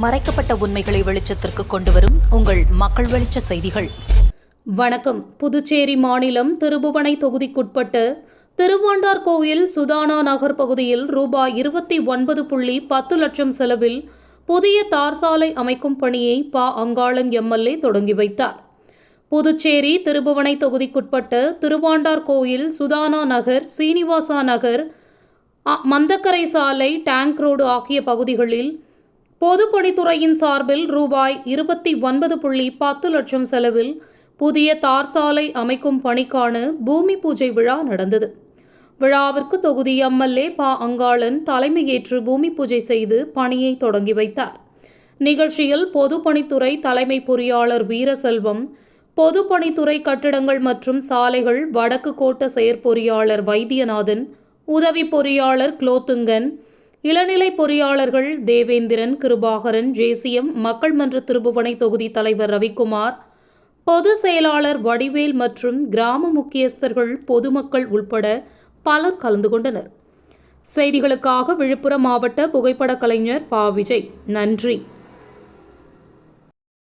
மறைக்கப்பட்ட உண்மைகளை வெளிச்சத்திற்கு கொண்டுவரும் உங்கள் மக்கள் வெளிச்ச செய்திகள். வணக்கம். புதுச்சேரி மாநிலம் திருபுவனை தொகுதிக்குட்பட்ட திருவாண்டார்கோவில் சுதானா நகர் பகுதியில் ரூபாய் 29.10 லட்சம் செலவில் புதிய தார் சாலை அமைக்கும் பணியை அங்காளன் எம்எல்ஏ தொடங்கி வைத்தார். புதுச்சேரி திருபுவனை தொகுதிக்குட்பட்ட திருவாண்டார்கோவில் சுதானா நகர், சீனிவாசா நகர், மந்தக்கரை சாலை, டேங்க் ரோடு ஆகிய பகுதிகளில் பொதுப்பணித்துறையின் சார்பில் ரூபாய் 29.10 லட்சம் செலவில் புதிய தார் சாலை அமைக்கும் பணிக்கான பூமி பூஜை விழா நடந்தது. விழாவிற்கு தொகுதி எம்எல்ஏ அங்காளன் தலைமையேற்று பூமி பூஜை செய்து பணியை தொடங்கி வைத்தார். நிகழ்ச்சியில் பொதுப்பணித்துறை தலைமை பொறியாளர் வீரசெல்வம், பொதுப்பணித்துறை கட்டிடங்கள் மற்றும் சாலைகள் வடக்கு கோட்ட செயற்பொறியாளர் வைத்தியநாதன், உதவி பொறியாளர் குலோத்துங்கன், இளநிலை பொறியாளர்கள் தேவேந்திரன், கிருபாகரன், ஜேசிஎம், மக்கள் மன்ற திருபுவனை தொகுதி தலைவர் ரவிக்குமார், பொது செயலாளர் வடிவேல் மற்றும் கிராம முக்கியஸ்தர்கள், பொதுமக்கள் உள்பட பலர் கலந்து கொண்டனர். செய்திகளுக்காக விழுப்புரம் மாவட்ட புகைப்பட கலைஞர் விஜய். நன்றி.